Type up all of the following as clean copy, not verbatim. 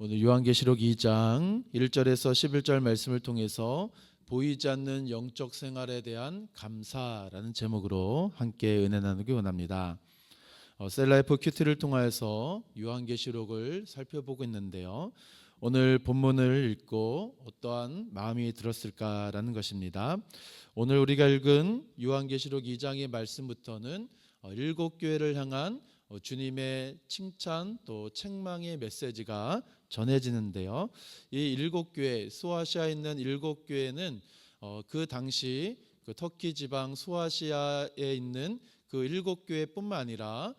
오늘 요한계시록 2장 1절에서 11절 말씀을 통해서 보이지 않는 영적 생활에 대한 감사라는 제목으로 함께 은혜 나누기 원합니다. 셀라이프 큐티를 통하여서 요한계시록을 살펴보고 있는데요. 오늘 본문을 읽고 어떠한 마음이 들었을까라는 것입니다. 오늘 우리가 읽은 요한계시록 2장의 말씀부터는 일곱 교회를 향한 주님의 칭찬 또 책망의 메시지가 전해지는데요. 이 일곱 교회, 소아시아에 있는 일곱 교회는 그 당시 그 터키 지방 소아시아에 있는 그 일곱 교회뿐만 아니라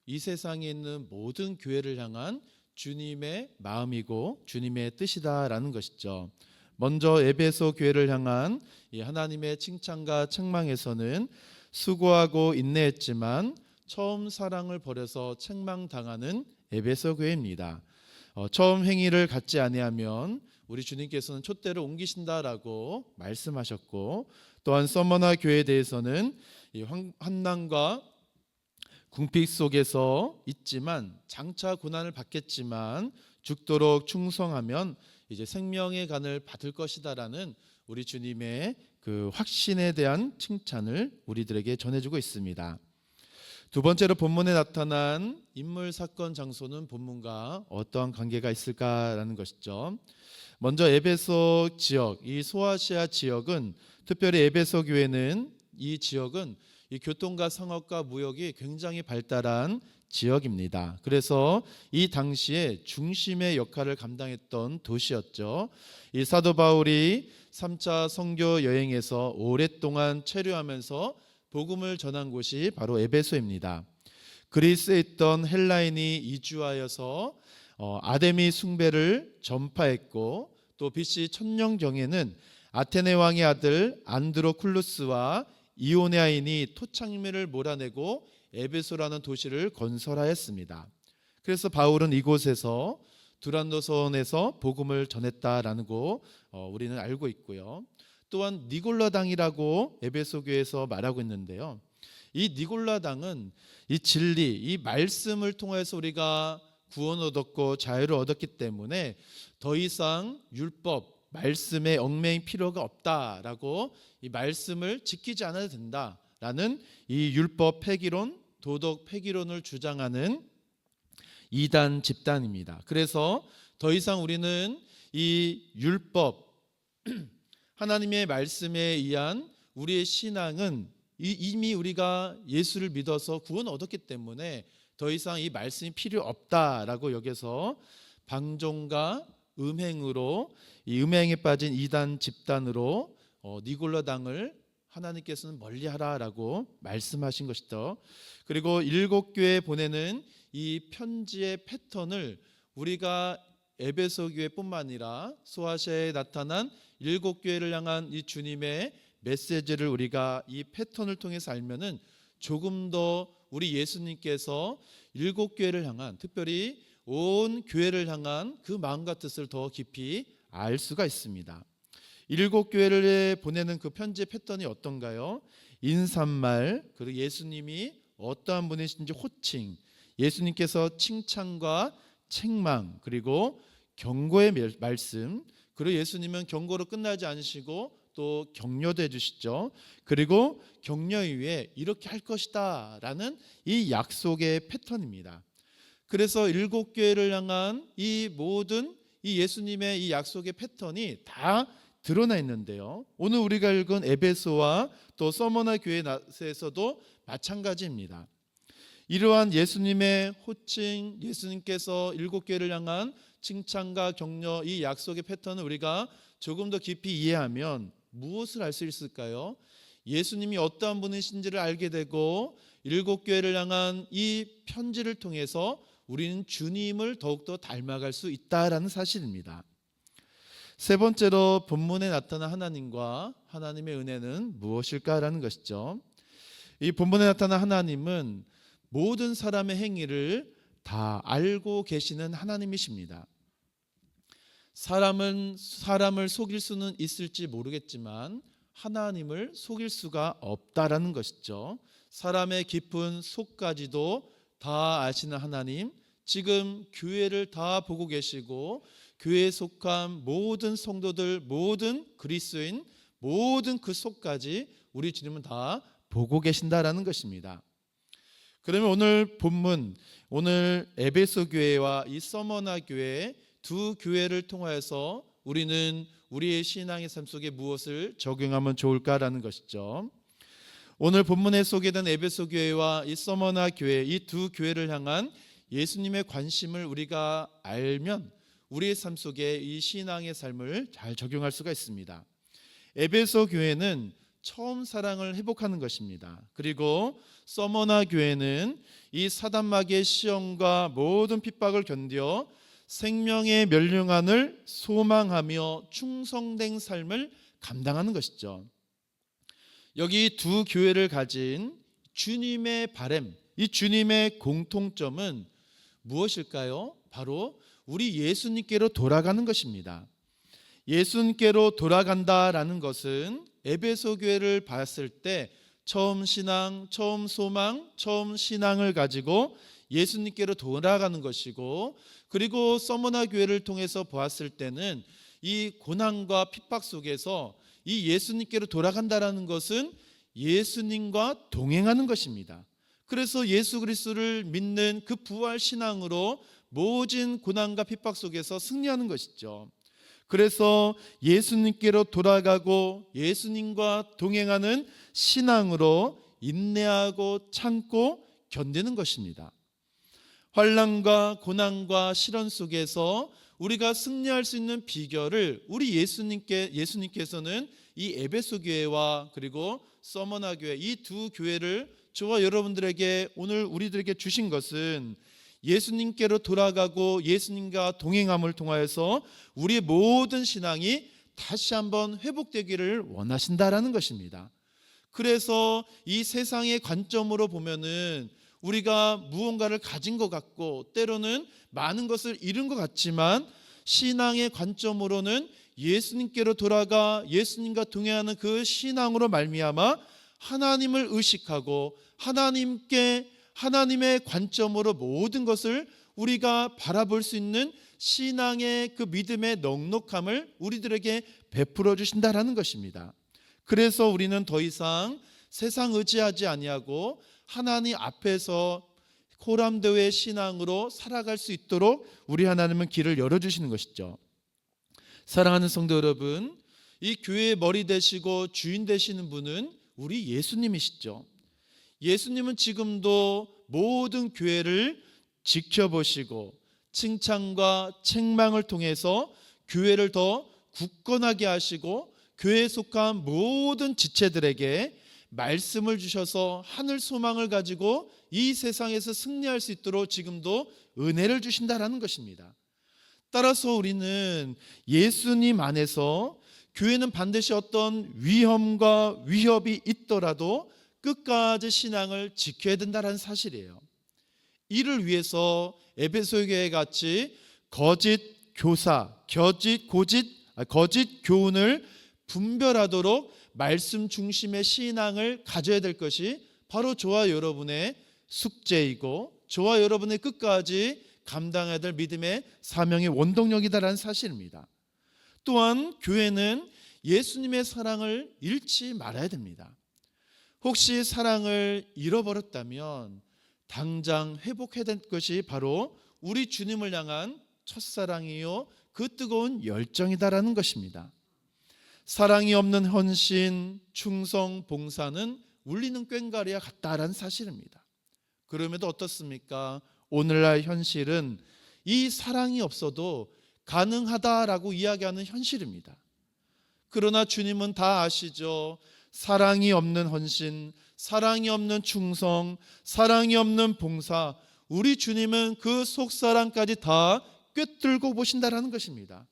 이 세상에 있는 모든 교회를 향한 주님의 마음이고 주님의 뜻이다라는 것이죠. 먼저 에베소 교회를 향한 이 하나님의 칭찬과 책망에서는 수고하고 인내했지만 처음 사랑을 버려서 책망당하는 에베소 교회입니다. 처음 행위를 갖지 아니하면 우리 주님께서는 촛대를 옮기신다라고 말씀하셨고, 또한 서머나 교회에 대해서는 이 환난과 궁핍 속에서 있지만 장차 고난을 받겠지만 죽도록 충성하면 이제 생명의 간을 받을 것이다라는 우리 주님의 그 확신에 대한 칭찬을 우리들에게 전해주고 있습니다. 두 번째로 본문에 나타난 인물, 사건, 장소는 본문과 어떠한 관계가 있을까라는 것이죠. 먼저 에베소 지역, 이 소아시아 지역은, 특별히 에베소 교회는 이 지역은 이 교통과 상업과 무역이 굉장히 발달한 지역입니다. 그래서 이 당시에 중심의 역할을 감당했던 도시였죠. 이 사도 바울이 3차 선교 여행에서 오랫동안 체류하면서 복음을 전한 곳이 바로 에베소입니다. 그리스에 있던 헬라인이 이주하여서 아데미 숭배를 전파했고, 또 BC 천년경에는 아테네 왕의 아들 안드로쿨루스와 이오네아인이 토착민을 몰아내고 에베소라는 도시를 건설하였습니다. 그래서 바울은 이곳에서 두란노선에서 복음을 전했다라는 거 우리는 알고 있고요. 또한 니골라당이라고 에베소 교회에서 말하고 있는데요. 이 니골라당은 이 진리, 이 말씀을 통해서 우리가 구원 얻었고 자유를 얻었기 때문에 더 이상 율법, 말씀에 얽매일 필요가 없다라고 이 말씀을 지키지 않아도 된다라는 이 율법 폐기론, 도덕 폐기론을 주장하는 이단 집단입니다. 그래서 더 이상 우리는 이 율법, 하나님의 말씀에 의한 우리의 신앙은 이미 우리가 예수를 믿어서 구원 얻었기 때문에 더 이상 이 말씀이 필요 없다라고 여겨서 방종과 음행으로, 이 음행에 빠진 이단 집단으로 니골라당을 하나님께서는 멀리하라라고 말씀하신 것이죠. 그리고 일곱 교회에 보내는 이 편지의 패턴을 우리가 에베소 교회뿐만 아니라 소아시아에 나타난 일곱 교회를 향한 이 주님의 메시지를 우리가 이 패턴을 통해서 알면은 조금 더 우리 예수님께서 일곱 교회를 향한, 특별히 온 교회를 향한 그 마음과 뜻을 더 깊이 알 수가 있습니다. 일곱 교회를 보내는 그 편지의 패턴이 어떤가요? 인사말, 그리고 예수님이 어떠한 분이신지 호칭, 예수님께서 칭찬과 책망, 그리고 경고의 말씀, 그리고 예수님은 경고로 끝나지 않으시고 또 격려도 해주시죠. 그리고 격려 이후에 이렇게 할 것이다 라는 이 약속의 패턴입니다. 그래서 일곱 교회를 향한 이 모든 이 예수님의 이 약속의 패턴이 다 드러나 있는데요. 오늘 우리가 읽은 에베소와 또 서머나 교회에서도 마찬가지입니다. 이러한 예수님의 호칭, 예수님께서 일곱 교회를 향한 칭찬과 격려, 이 약속의 패턴을 우리가 조금 더 깊이 이해하면 무엇을 알 수 있을까요? 예수님이 어떠한 분이신지를 알게 되고 일곱 교회를 향한 이 편지를 통해서 우리는 주님을 더욱더 닮아갈 수 있다라는 사실입니다. 세 번째로 본문에 나타난 하나님과 하나님의 은혜는 무엇일까라는 것이죠. 이 본문에 나타난 하나님은 모든 사람의 행위를 다 알고 계시는 하나님이십니다. 사람을 속일 수는 있을지 모르겠지만 하나님을 속일 수가 없다라는 것이죠. 사람의 깊은 속까지도 다 아시는 하나님, 지금 교회를 다 보고 계시고 교회에 속한 모든 성도들, 모든 그리스도인, 모든 그 속까지 우리 주님은 다 보고 계신다라는 것입니다. 그러면 오늘 본문, 오늘 에베소 교회와 이 서머나 교회 두 교회를 통하여서 우리는 우리의 신앙의 삶 속에 무엇을 적용하면 좋을까라는 것이죠. 오늘 본문에 소개된 에베소 교회와 이 서머나 교회, 이 두 교회를 향한 예수님의 관심을 우리가 알면 우리의 삶 속에 이 신앙의 삶을 잘 적용할 수가 있습니다. 에베소 교회는 처음 사랑을 회복하는 것입니다. 그리고 서머나 교회는 이 사단마귀의 시험과 모든 핍박을 견뎌 생명의 멸류관을 소망하며 충성된 삶을 감당하는 것이죠. 여기 두 교회를 가진 주님의 바람, 이 주님의 공통점은 무엇일까요? 바로 우리 예수님께로 돌아가는 것입니다. 예수님께로 돌아간다라는 것은 에베소 교회를 봤을 때 처음 신앙, 처음 소망, 처음 신앙을 가지고 예수님께로 돌아가는 것이고, 그리고 서머나 교회를 통해서 보았을 때는 이 고난과 핍박 속에서 이 예수님께로 돌아간다라는 것은 예수님과 동행하는 것입니다. 그래서 예수 그리스도를 믿는 그 부활 신앙으로 모진 고난과 핍박 속에서 승리하는 것이죠. 그래서 예수님께로 돌아가고 예수님과 동행하는 신앙으로 인내하고 참고 견디는 것입니다. 환난과 고난과 시련 속에서 우리가 승리할 수 있는 비결을 우리 예수님께서는 이 에베소 교회와 그리고 서머나 교회, 이 두 교회를 저와 여러분들에게 오늘 우리들에게 주신 것은 예수님께로 돌아가고 예수님과 동행함을 통하여서 우리의 모든 신앙이 다시 한번 회복되기를 원하신다라는 것입니다. 그래서 이 세상의 관점으로 보면은 우리가 무언가를 가진 것 같고 때로는 많은 것을 잃은 것 같지만, 신앙의 관점으로는 예수님께로 돌아가 예수님과 동행하는 그 신앙으로 말미암아 하나님을 의식하고 하나님의 관점으로 모든 것을 우리가 바라볼 수 있는 신앙의 그 믿음의 넉넉함을 우리들에게 베풀어 주신다라는 것입니다. 그래서 우리는 더 이상 세상 의지하지 아니하고 하나님 앞에서 호람대의 신앙으로 살아갈 수 있도록 우리 하나님은 길을 열어주시는 것이죠. 사랑하는 성도 여러분, 이 교회의 머리 되시고 주인 되시는 분은 우리 예수님이시죠. 예수님은 지금도 모든 교회를 지켜보시고 칭찬과 책망을 통해서 교회를 더 굳건하게 하시고 교회에 속한 모든 지체들에게 말씀을 주셔서 하늘 소망을 가지고 이 세상에서 승리할 수 있도록 지금도 은혜를 주신다라는 것입니다. 따라서 우리는 예수님 안에서 교회는 반드시 어떤 위험과 위협이 있더라도 끝까지 신앙을 지켜야 된다는 사실이에요. 이를 위해서 에베소 교회 같이 거짓 교사, 거짓 교훈을 분별하도록 말씀 중심의 신앙을 가져야 될 것이 바로 저와 여러분의 숙제이고 저와 여러분의 끝까지 감당해야 될 믿음의 사명의 원동력이다라는 사실입니다. 또한 교회는 예수님의 사랑을 잃지 말아야 됩니다. 혹시 사랑을 잃어버렸다면 당장 회복해야 될 것이 바로 우리 주님을 향한 첫사랑이요 그 뜨거운 열정이다라는 것입니다. 사랑이 없는 헌신, 충성, 봉사는 울리는 꽹과리와 같다라는 사실입니다. 그럼에도 어떻습니까? 오늘날 현실은 이 사랑이 없어도 가능하다라고 이야기하는 현실입니다. 그러나 주님은 다 아시죠. 사랑이 없는 헌신, 사랑이 없는 충성, 사랑이 없는 봉사, 우리 주님은 그 속사랑까지 다 꿰뚫고 보신다라는 것입니다.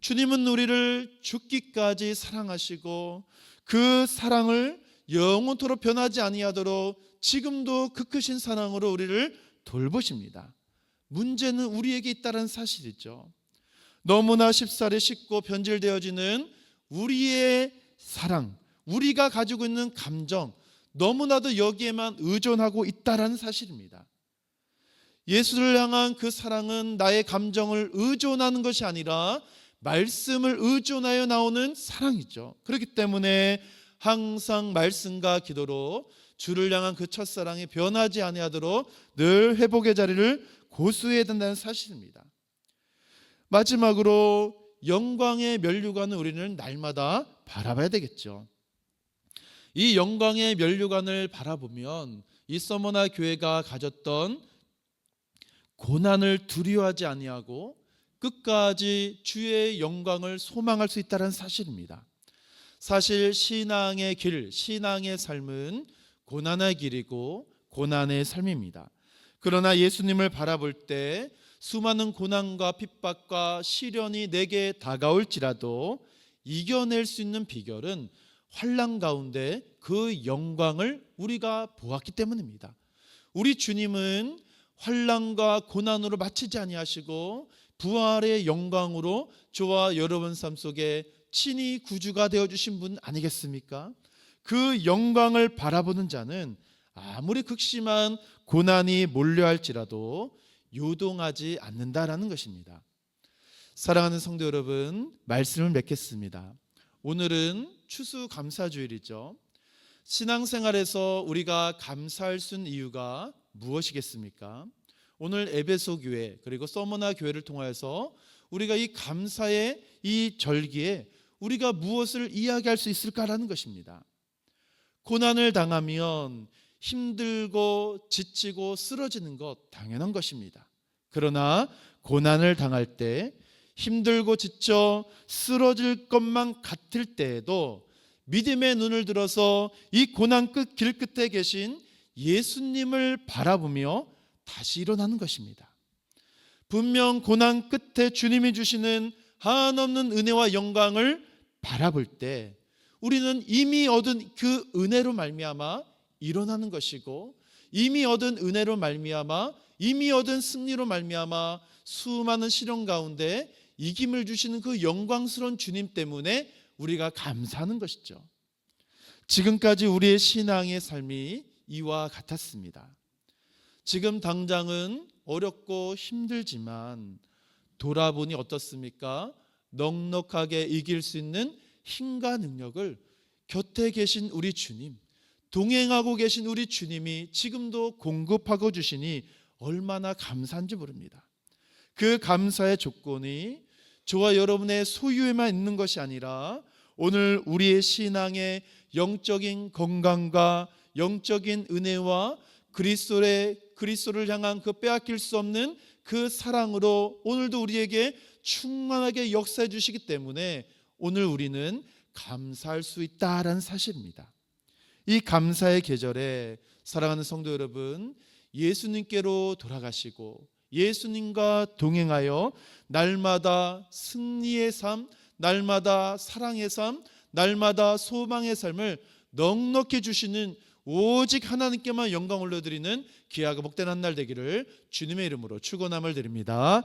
주님은 우리를 죽기까지 사랑하시고 그 사랑을 영원토록 변하지 아니하도록 지금도 그 크신 사랑으로 우리를 돌보십니다. 문제는 우리에게 있다는 사실이죠. 너무나 쉽사리 쉽고 변질되어지는 우리의 사랑, 우리가 가지고 있는 감정, 너무나도 여기에만 의존하고 있다는 사실입니다. 예수를 향한 그 사랑은 나의 감정을 의존하는 것이 아니라 말씀을 의존하여 나오는 사랑이죠. 그렇기 때문에 항상 말씀과 기도로 주를 향한 그 첫사랑이 변하지 아니하도록 늘 회복의 자리를 고수해야 된다는 사실입니다. 마지막으로 영광의 면류관을 우리는 날마다 바라봐야 되겠죠. 이 영광의 면류관을 바라보면 이 서머나 교회가 가졌던 고난을 두려워하지 아니하고 끝까지 주의 영광을 소망할 수 있다는 사실입니다. 사실 신앙의 길, 신앙의 삶은 고난의 길이고 고난의 삶입니다. 그러나 예수님을 바라볼 때 수많은 고난과 핍박과 시련이 내게 다가올지라도 이겨낼 수 있는 비결은 환난 가운데 그 영광을 우리가 보았기 때문입니다. 우리 주님은 환난과 고난으로 마치지 아니하시고 부활의 영광으로 저와 여러분 삶 속에 친히 구주가 되어주신 분 아니겠습니까? 그 영광을 바라보는 자는 아무리 극심한 고난이 몰려할지라도 요동하지 않는다라는 것입니다. 사랑하는 성도 여러분, 말씀을 맺겠습니다. 오늘은 추수감사주일이죠. 신앙생활에서 우리가 감사할 수 있는 이유가 무엇이겠습니까? 오늘 에베소 교회 그리고 서머나 교회를 통하여서 우리가 이 감사의 이 절기에 우리가 무엇을 이야기할 수 있을까라는 것입니다. 고난을 당하면 힘들고 지치고 쓰러지는 것 당연한 것입니다. 그러나 고난을 당할 때 힘들고 지쳐 쓰러질 것만 같을 때에도 믿음의 눈을 들어서 이 고난 끝 길 끝에 계신 예수님을 바라보며 다시 일어나는 것입니다. 분명 고난 끝에 주님이 주시는 한없는 은혜와 영광을 바라볼 때 우리는 이미 얻은 그 은혜로 말미암아 일어나는 것이고 이미 얻은 은혜로 말미암아 이미 얻은 승리로 말미암아 수많은 시련 가운데 이김을 주시는 그 영광스러운 주님 때문에 우리가 감사하는 것이죠. 지금까지 우리의 신앙의 삶이 이와 같았습니다. 지금 당장은 어렵고 힘들지만 돌아보니 어떻습니까? 넉넉하게 이길 수 있는 힘과 능력을 곁에 계신 우리 주님, 동행하고 계신 우리 주님이 지금도 공급하고 주시니 얼마나 감사한지 모릅니다. 그 감사의 조건이 저와 여러분의 소유에만 있는 것이 아니라 오늘 우리의 신앙의 영적인 건강과 영적인 은혜와 그리스도를 향한 그 빼앗길 수 없는 그 사랑으로 오늘도 우리에게 충만하게 역사해 주시기 때문에 오늘 우리는 감사할 수 있다라는 사실입니다. 이 감사의 계절에 사랑하는 성도 여러분, 예수님께로 돌아가시고 예수님과 동행하여 날마다 승리의 삶, 날마다 사랑의 삶, 날마다 소망의 삶을 넉넉히 주시는 오직 하나님께만 영광 올려드리는 귀하고 복된 한 날 되기를 주님의 이름으로 축원함을 드립니다.